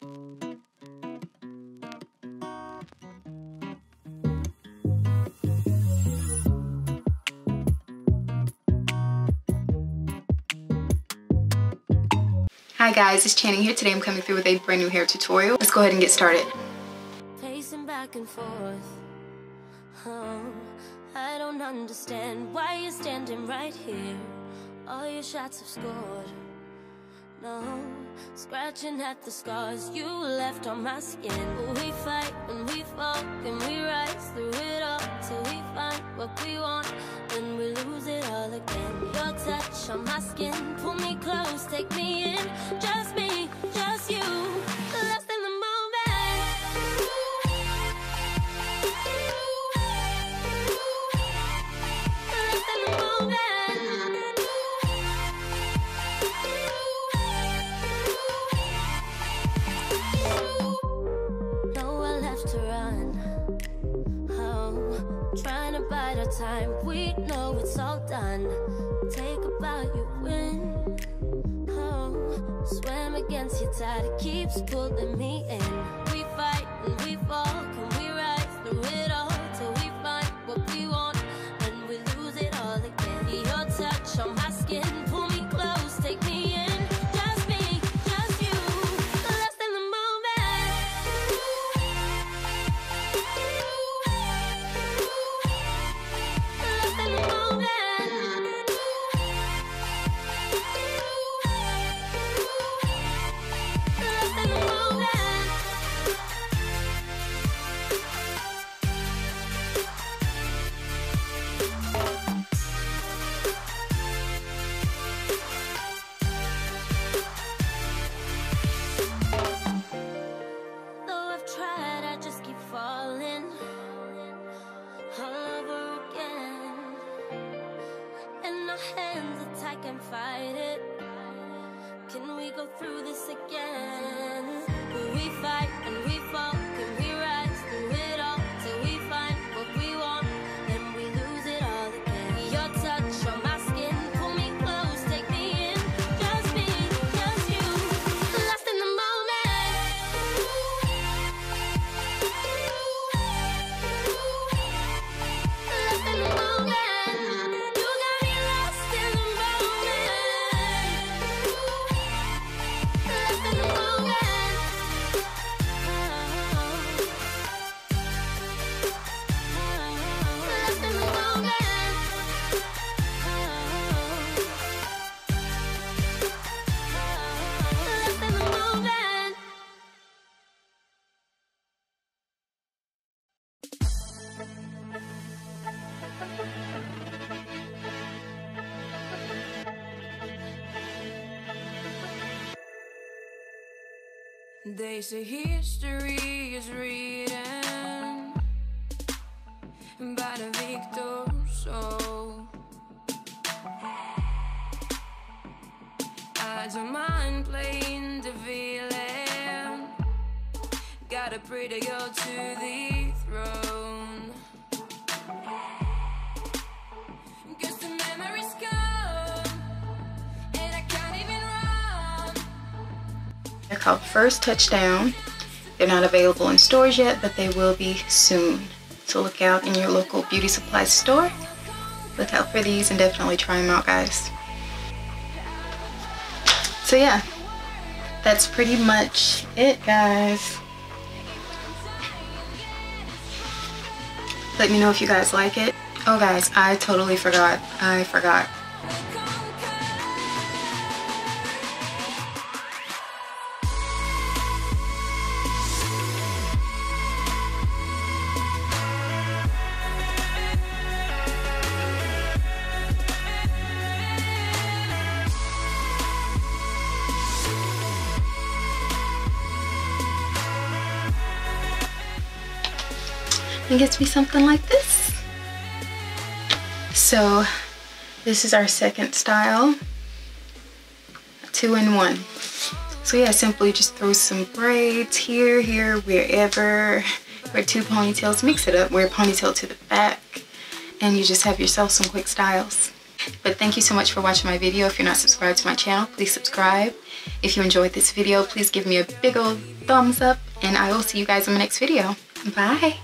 Hi guys, it's Channing here. Today I'm coming through with a brand new hair tutorial. Let's go ahead and get started. Pacing back and forth. Oh, I don't understand why you're standing right here. All your shots have scored. No, scratching at the scars you left on my skin. We fight and we fall and we rise through it all till we find what we want. Then we lose it all again. Your touch on my skin, pull me close, take me in. Just me, just you, lost in the moment. Lost in the moment. Nowhere left to run. Oh, trying to bide our time. We know it's all done. Take a bow, you win. Oh, swim against your tide, it keeps pulling me in. We fight and we fall, can we rise through it all till we find what we want, and we lose it all again. Your touch on my skin, pull me close, take me in. Just me, just you, lost in the moment. Lost in the moment. Though I've tried, I just keep falling all over again. And our hands are tight, can't fight it. Can we go through this again? Will we fight and we fall? Can we rise through it all till we find what we want? Then we lose it all again. Your touch on my skin, pull me close, take me in. Just me, just you, lost in the moment. Lost in the moment. You got me lost in the moment. Lost in the moment. Lost in the moment. Lost in the moment. They say history is written by the victor, so I don't mind playing the villain. Got a pretty girl to the throne. 'Cause the memories come and I can't even run. They're called First Touchdown. They're not available in stores yet, but they will be soon. So look out in your local beauty supply store. Look out for these and definitely try them out, guys. So yeah, that's pretty much it, guys. Let me know if you guys like it. Oh guys, I totally forgot. I forgot. It gets me something like this. So this is our second style, 2-in-1. So yeah, simply just throw some braids here, wherever. Wear 2 ponytails, mix it up, wear a ponytail to the back, and you just have yourself some quick styles. But thank you so much for watching my video. If you're not subscribed to my channel, please subscribe. If you enjoyed this video, please give me a big old thumbs up, and I will see you guys in my next video. Bye.